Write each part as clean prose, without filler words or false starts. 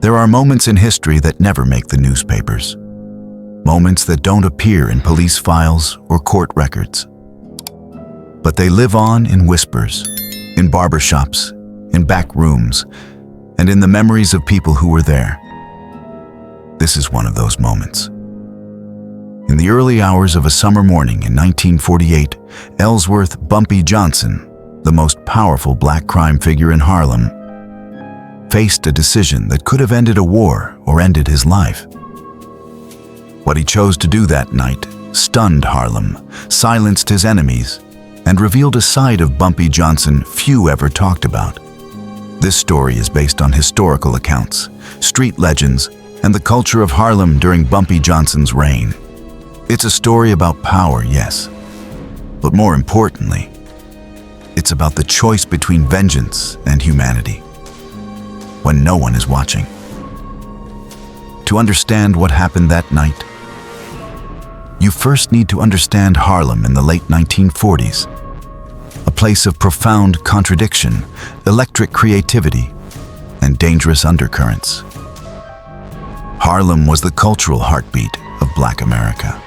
There are moments in history that never make the newspapers. Moments that don't appear in police files or court records. But they live on in whispers, in barbershops, in back rooms, and in the memories of people who were there. This is one of those moments. In the early hours of a summer morning in 1948, Ellsworth Bumpy Johnson, the most powerful black crime figure in Harlem, faced a decision that could have ended a war or ended his life. What he chose to do that night stunned Harlem, silenced his enemies, and revealed a side of Bumpy Johnson few ever talked about. This story is based on historical accounts, street legends, and the culture of Harlem during Bumpy Johnson's reign. It's a story about power, yes, but more importantly, it's about the choice between vengeance and humanity, when no one is watching. To understand what happened that night, you first need to understand Harlem in the late 1940s, a place of profound contradiction, electric creativity, and dangerous undercurrents. Harlem was the cultural heartbeat of Black America.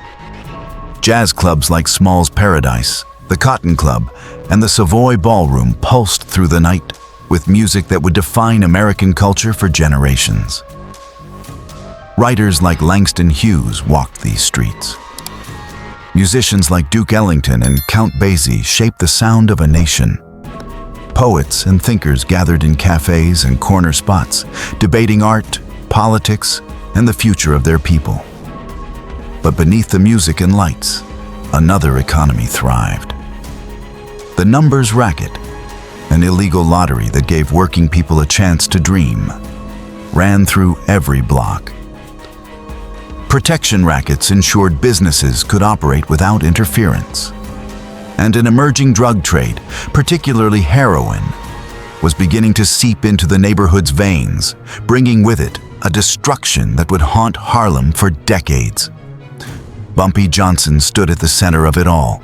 Jazz clubs like Small's Paradise, the Cotton Club, and the Savoy Ballroom pulsed through the night with music that would define American culture for generations. Writers like Langston Hughes walked these streets. Musicians like Duke Ellington and Count Basie shaped the sound of a nation. Poets and thinkers gathered in cafes and corner spots, debating art, politics, and the future of their people. But beneath the music and lights, another economy thrived. The numbers racket, an illegal lottery that gave working people a chance to dream, ran through every block. Protection rackets ensured businesses could operate without interference. And an emerging drug trade, particularly heroin, was beginning to seep into the neighborhood's veins, bringing with it a destruction that would haunt Harlem for decades. Bumpy Johnson stood at the center of it all.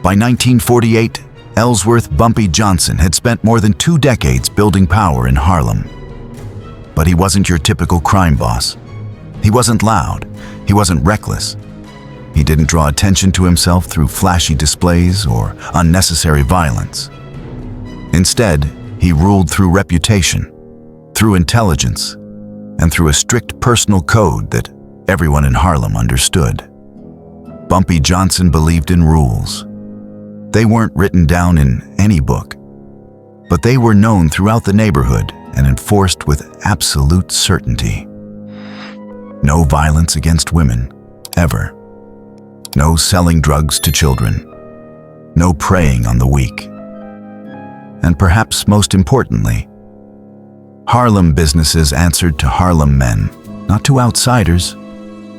By 1948, Ellsworth Bumpy Johnson had spent more than 2 decades building power in Harlem. But he wasn't your typical crime boss. He wasn't loud. He wasn't reckless. He didn't draw attention to himself through flashy displays or unnecessary violence. Instead, he ruled through reputation, through intelligence, and through a strict personal code that everyone in Harlem understood. Bumpy Johnson believed in rules. They weren't written down in any book, but they were known throughout the neighborhood and enforced with absolute certainty. No violence against women, ever. No selling drugs to children. No preying on the weak. And perhaps most importantly, Harlem businesses answered to Harlem men, not to outsiders,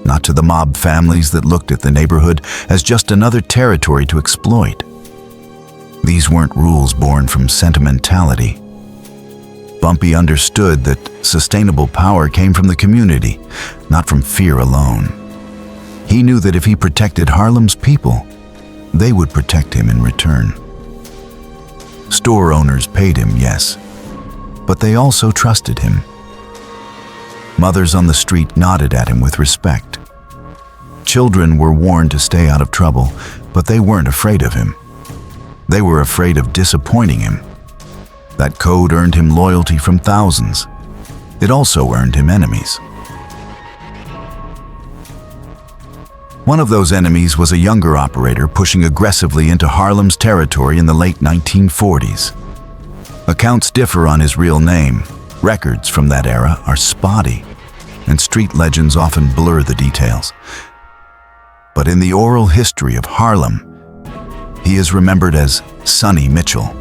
not to the mob families that looked at the neighborhood as just another territory to exploit. These weren't rules born from sentimentality. Bumpy understood that sustainable power came from the community, not from fear alone. He knew that if he protected Harlem's people, they would protect him in return. Store owners paid him, yes, but they also trusted him. Mothers on the street nodded at him with respect. Children were warned to stay out of trouble, but they weren't afraid of him. They were afraid of disappointing him. That code earned him loyalty from thousands. It also earned him enemies. One of those enemies was a younger operator pushing aggressively into Harlem's territory in the late 1940s. Accounts differ on his real name. Records from that era are spotty, and street legends often blur the details. But in the oral history of Harlem, he is remembered as Sonny Mitchell,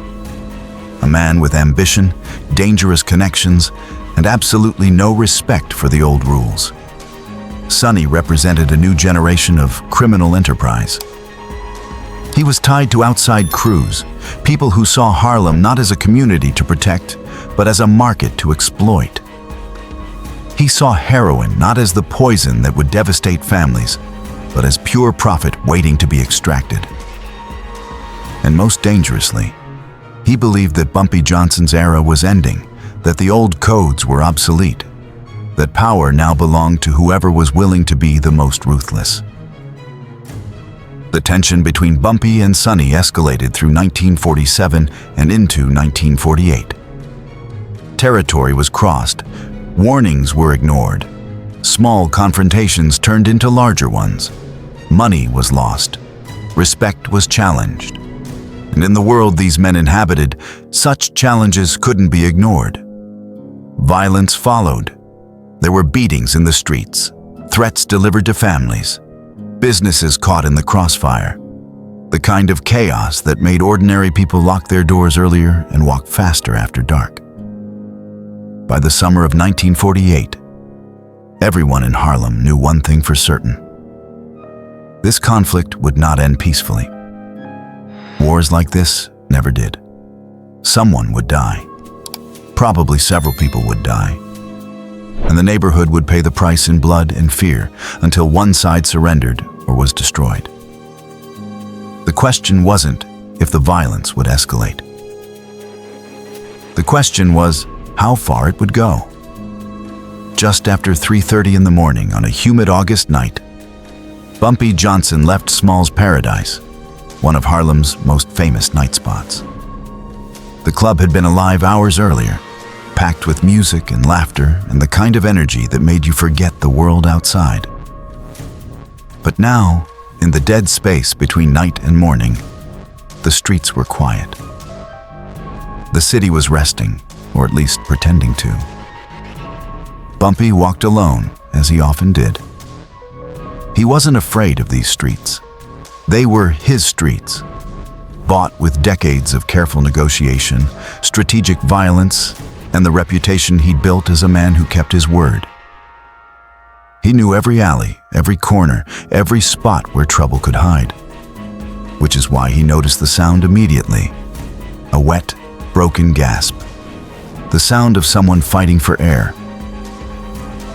a man with ambition, dangerous connections, and absolutely no respect for the old rules. Sonny represented a new generation of criminal enterprise. He was tied to outside crews, people who saw Harlem not as a community to protect, but as a market to exploit. He saw heroin not as the poison that would devastate families, but as pure profit waiting to be extracted. And most dangerously, he believed that Bumpy Johnson's era was ending, that the old codes were obsolete, that power now belonged to whoever was willing to be the most ruthless. The tension between Bumpy and Sonny escalated through 1947 and into 1948. Territory was crossed, warnings were ignored, small confrontations turned into larger ones, money was lost, respect was challenged. And in the world these men inhabited, such challenges couldn't be ignored. Violence followed. There were beatings in the streets, threats delivered to families, businesses caught in the crossfire, the kind of chaos that made ordinary people lock their doors earlier and walk faster after dark. By the summer of 1948, everyone in Harlem knew one thing for certain. This conflict would not end peacefully. Wars like this never did. Someone would die. Probably several people would die. And the neighborhood would pay the price in blood and fear until one side surrendered or was destroyed. The question wasn't if the violence would escalate. The question was how far it would go. Just after 3:30 in the morning on a humid August night, Bumpy Johnson left Small's Paradise, one of Harlem's most famous night spots. The club had been alive hours earlier, packed with music and laughter and the kind of energy that made you forget the world outside. But now, in the dead space between night and morning, the streets were quiet. The city was resting, or at least pretending to. Bumpy walked alone, as he often did. He wasn't afraid of these streets. They were his streets, bought with decades of careful negotiation, strategic violence, and the reputation he'd built as a man who kept his word. He knew every alley, every corner, every spot where trouble could hide, which is why he noticed the sound immediately. A wet, broken gasp. The sound of someone fighting for air,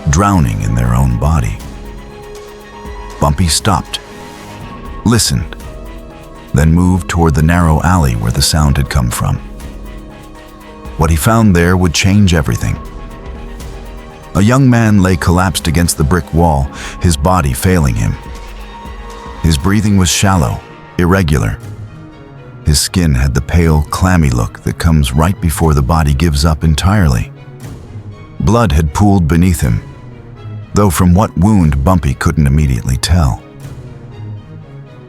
drowning in their own body. Bumpy stopped, listened, then moved toward the narrow alley where the sound had come from. What he found there would change everything. A young man lay collapsed against the brick wall, his body failing him. His breathing was shallow, irregular. His skin had the pale, clammy look that comes right before the body gives up entirely. Blood had pooled beneath him, though from what wound Bumpy couldn't immediately tell.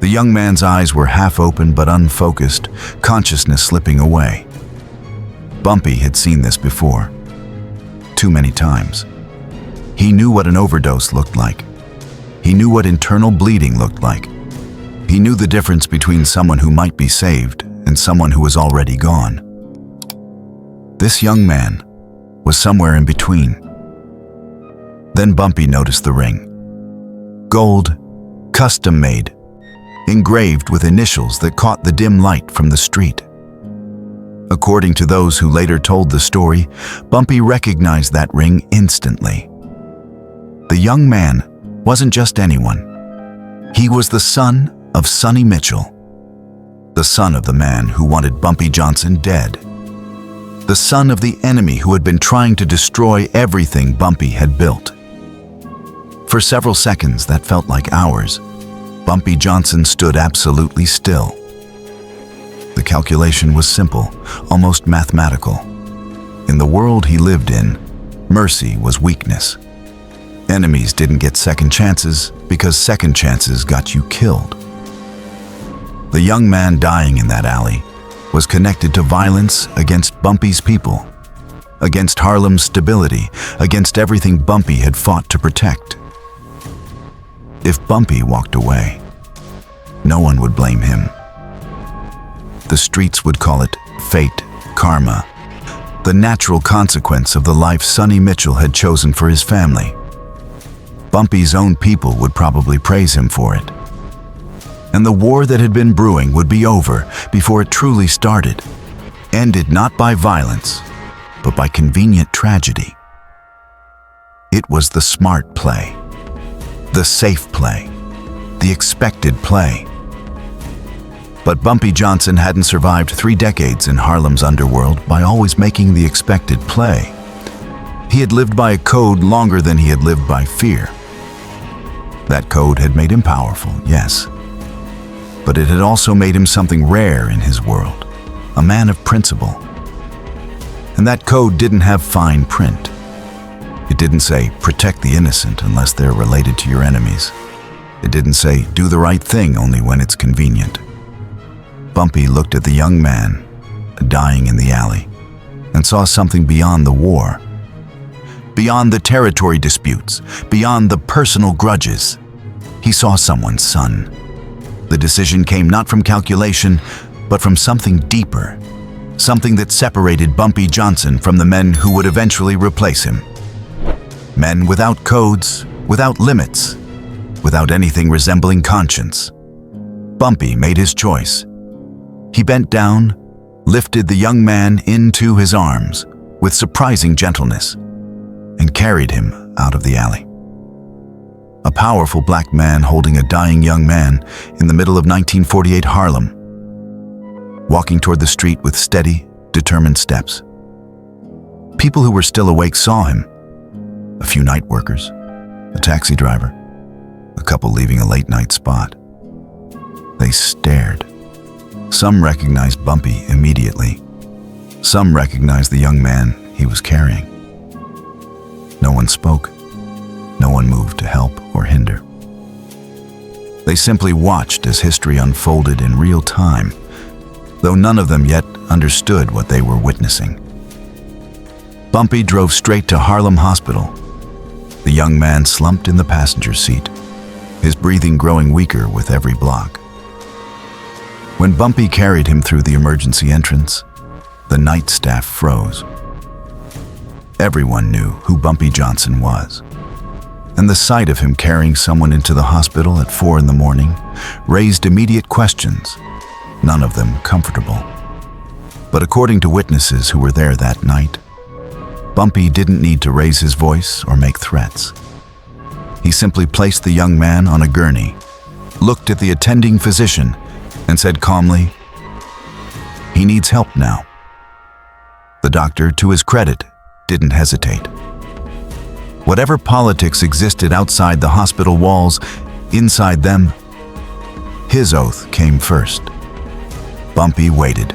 The young man's eyes were half open but unfocused, consciousness slipping away. Bumpy had seen this before. Too many times. He knew what an overdose looked like. He knew what internal bleeding looked like. He knew the difference between someone who might be saved and someone who was already gone. This young man was somewhere in between. Then Bumpy noticed the ring. Gold, custom-made, engraved with initials that caught the dim light from the street. According to those who later told the story, Bumpy recognized that ring instantly. The young man wasn't just anyone. He was the son of Sonny Mitchell, the son of the man who wanted Bumpy Johnson dead, the son of the enemy who had been trying to destroy everything Bumpy had built. For several seconds that felt like hours, Bumpy Johnson stood absolutely still. The calculation was simple, almost mathematical. In the world he lived in, mercy was weakness. Enemies didn't get second chances because second chances got you killed. The young man dying in that alley was connected to violence against Bumpy's people, against Harlem's stability, against everything Bumpy had fought to protect. If Bumpy walked away, no one would blame him. The streets would call it fate, karma, the natural consequence of the life Sonny Mitchell had chosen for his family. Bumpy's own people would probably praise him for it. And the war that had been brewing would be over before it truly started, ended not by violence, but by convenient tragedy. It was the smart play, the safe play, the expected play. But Bumpy Johnson hadn't survived 3 decades in Harlem's underworld by always making the expected play. He had lived by a code longer than he had lived by fear. That code had made him powerful, yes, but it had also made him something rare in his world, a man of principle. And that code didn't have fine print. It didn't say, protect the innocent unless they're related to your enemies. It didn't say, do the right thing only when it's convenient. Bumpy looked at the young man, dying in the alley, and saw something beyond the war. Beyond the territory disputes, beyond the personal grudges. He saw someone's son. The decision came not from calculation, but from something deeper. Something that separated Bumpy Johnson from the men who would eventually replace him. Men without codes, without limits, without anything resembling conscience. Bumpy made his choice. He bent down, lifted the young man into his arms with surprising gentleness, and carried him out of the alley. A powerful black man holding a dying young man in the middle of 1948 Harlem, walking toward the street with steady, determined steps. People who were still awake saw him. A few night workers, a taxi driver, a couple leaving a late-night spot. They stared. Some recognized Bumpy immediately. Some recognized the young man he was carrying. No one spoke. No one moved to help or hinder. They simply watched as history unfolded in real time, though none of them yet understood what they were witnessing. Bumpy drove straight to Harlem Hospital. The young man slumped in the passenger seat, his breathing growing weaker with every block. When Bumpy carried him through the emergency entrance, the night staff froze. Everyone knew who Bumpy Johnson was, and the sight of him carrying someone into the hospital at 4 a.m. raised immediate questions, none of them comfortable. But according to witnesses who were there that night, Bumpy didn't need to raise his voice or make threats. He simply placed the young man on a gurney, looked at the attending physician, and said calmly, "He needs help now." The doctor, to his credit, didn't hesitate. Whatever politics existed outside the hospital walls, inside them, his oath came first. Bumpy waited.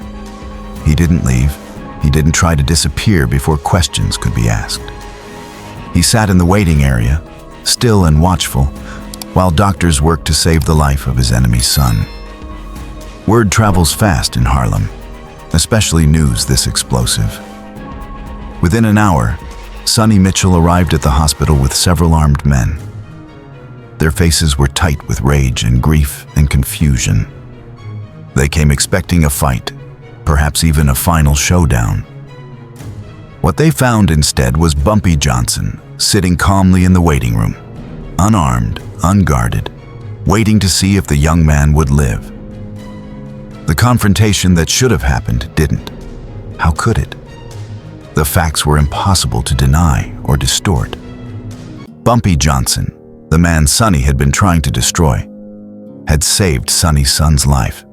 He didn't leave. He didn't try to disappear before questions could be asked. He sat in the waiting area, still and watchful, while doctors worked to save the life of his enemy's son. Word travels fast in Harlem, especially news this explosive. Within an hour, Sonny Mitchell arrived at the hospital with several armed men. Their faces were tight with rage and grief and confusion. They came expecting a fight, perhaps even a final showdown. What they found instead was Bumpy Johnson sitting calmly in the waiting room, unarmed, unguarded, waiting to see if the young man would live. The confrontation that should have happened didn't. How could it? The facts were impossible to deny or distort. Bumpy Johnson, the man Sonny had been trying to destroy, had saved Sonny's son's life.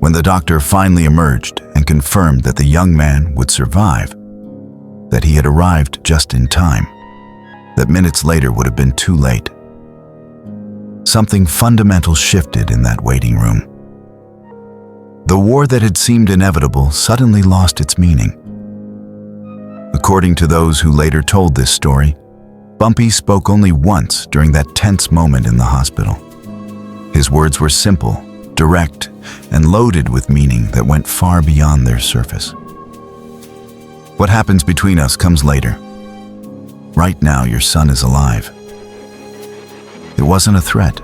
When the doctor finally emerged and confirmed that the young man would survive, that he had arrived just in time, that minutes later would have been too late, something fundamental shifted in that waiting room. The war that had seemed inevitable suddenly lost its meaning. According to those who later told this story, Bumpy spoke only once during that tense moment in the hospital. His words were simple, direct, and loaded with meaning that went far beyond their surface. What happens between us comes later. Right now, your son is alive. It wasn't a threat.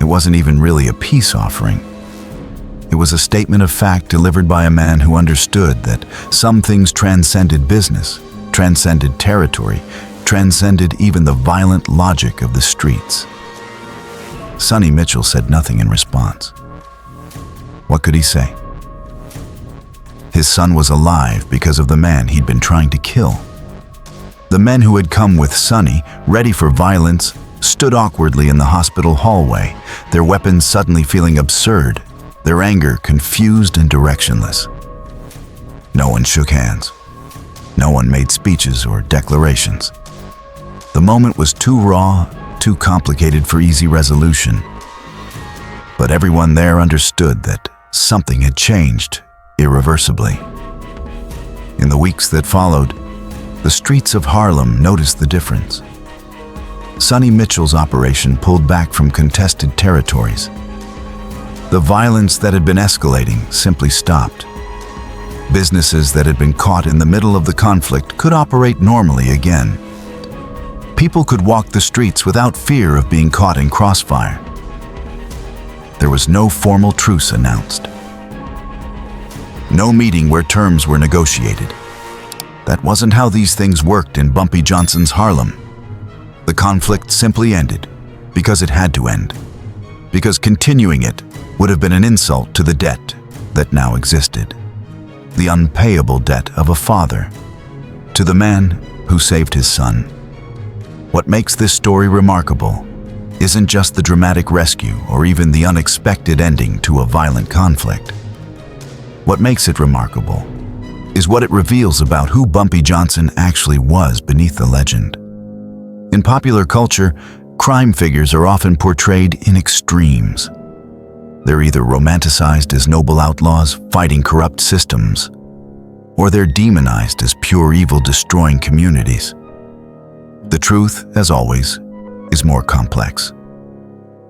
It wasn't even really a peace offering. It was a statement of fact delivered by a man who understood that some things transcended business, transcended territory, transcended even the violent logic of the streets. Sonny Mitchell said nothing in response. What could he say? His son was alive because of the man he'd been trying to kill. The men who had come with Sonny, ready for violence, stood awkwardly in the hospital hallway, their weapons suddenly feeling absurd, their anger confused and directionless. No one shook hands. No one made speeches or declarations. The moment was too raw, too complicated for easy resolution. But everyone there understood that something had changed irreversibly. In the weeks that followed, the streets of Harlem noticed the difference. Sonny Mitchell's operation pulled back from contested territories. The violence that had been escalating simply stopped. Businesses that had been caught in the middle of the conflict could operate normally again. People could walk the streets without fear of being caught in crossfire. There was no formal truce announced. No meeting where terms were negotiated. That wasn't how these things worked in Bumpy Johnson's Harlem. The conflict simply ended because it had to end. Because continuing it would have been an insult to the debt that now existed. The unpayable debt of a father to the man who saved his son. What makes this story remarkable isn't just the dramatic rescue or even the unexpected ending to a violent conflict. What makes it remarkable is what it reveals about who Bumpy Johnson actually was beneath the legend. In popular culture, crime figures are often portrayed in extremes. They're either romanticized as noble outlaws fighting corrupt systems, or they're demonized as pure evil destroying communities. The truth, as always, is more complex.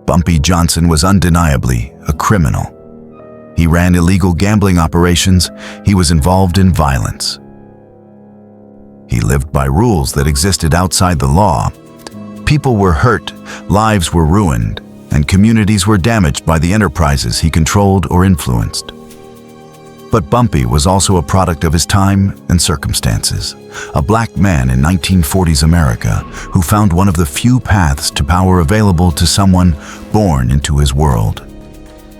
Bumpy Johnson was undeniably a criminal. He ran illegal gambling operations. He was involved in violence. He lived by rules that existed outside the law. People were hurt, lives were ruined, and communities were damaged by the enterprises he controlled or influenced. But Bumpy was also a product of his time and circumstances, a black man in 1940s America who found one of the few paths to power available to someone born into his world.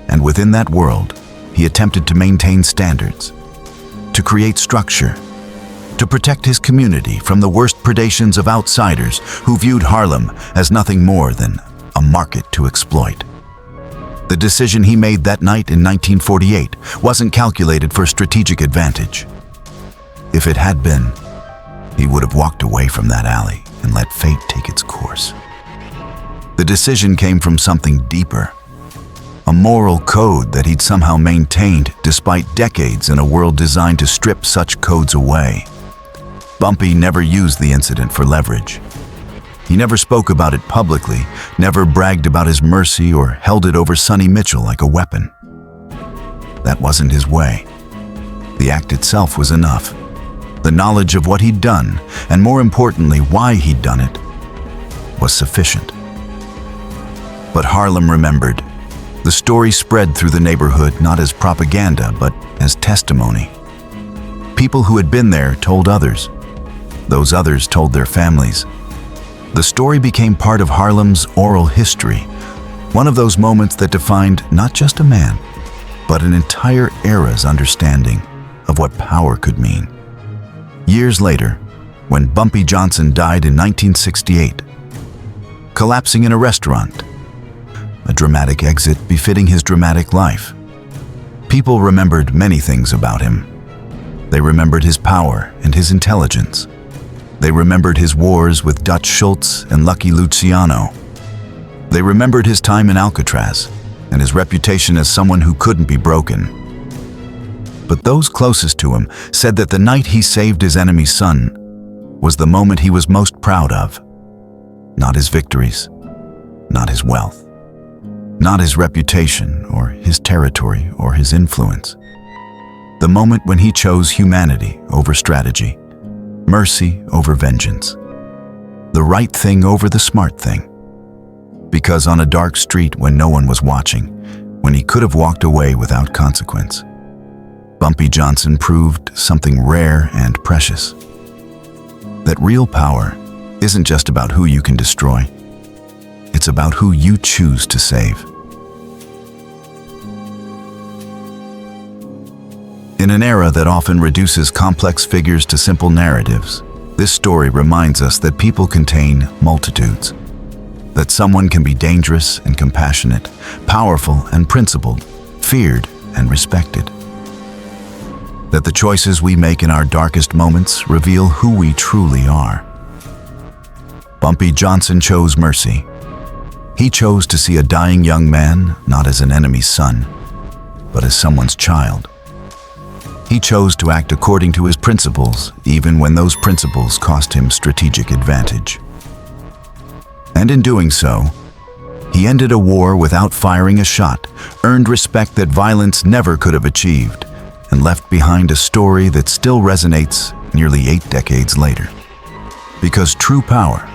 And within that world, he attempted to maintain standards, to create structure, to protect his community from the worst predations of outsiders who viewed Harlem as nothing more than a market to exploit. The decision he made that night in 1948 wasn't calculated for strategic advantage. If it had been, he would have walked away from that alley and let fate take its course. The decision came from something deeper, a moral code that he'd somehow maintained despite decades in a world designed to strip such codes away. Bumpy never used the incident for leverage. He never spoke about it publicly, never bragged about his mercy or held it over Sonny Mitchell like a weapon. That wasn't his way. The act itself was enough. The knowledge of what he'd done, and more importantly, why he'd done it, was sufficient. But Harlem remembered. The story spread through the neighborhood not as propaganda, but as testimony. People who had been there told others. Those others told their families. The story became part of Harlem's oral history, one of those moments that defined not just a man, but an entire era's understanding of what power could mean. Years later, when Bumpy Johnson died in 1968, collapsing in a restaurant, a dramatic exit befitting his dramatic life, people remembered many things about him. They remembered his power and his intelligence. They remembered his wars with Dutch Schultz and Lucky Luciano. They remembered his time in Alcatraz and his reputation as someone who couldn't be broken. But those closest to him said that the night he saved his enemy's son was the moment he was most proud of. Not his victories, not his wealth, not his reputation or his territory or his influence. The moment when he chose humanity over strategy, mercy over vengeance, the right thing over the smart thing. Because on a dark street when no one was watching, when he could have walked away without consequence, Bumpy Johnson proved something rare and precious. That real power isn't just about who you can destroy. It's about who you choose to save. In an era that often reduces complex figures to simple narratives, this story reminds us that people contain multitudes. That someone can be dangerous and compassionate, powerful and principled, feared and respected. that the choices we make in our darkest moments reveal who we truly are. Bumpy Johnson chose mercy. He chose to see a dying young man not as an enemy's son, but as someone's child. He chose to act according to his principles, even when those principles cost him strategic advantage. And in doing so, he ended a war without firing a shot, earned respect that violence never could have achieved, and left behind a story that still resonates nearly 8 decades later. Because true power,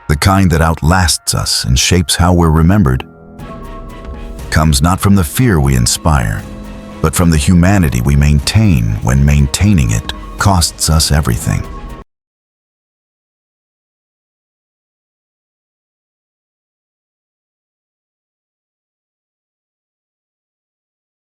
the kind that outlasts us and shapes how we're remembered, comes not from the fear we inspire, but from the humanity we maintain when maintaining it costs us everything.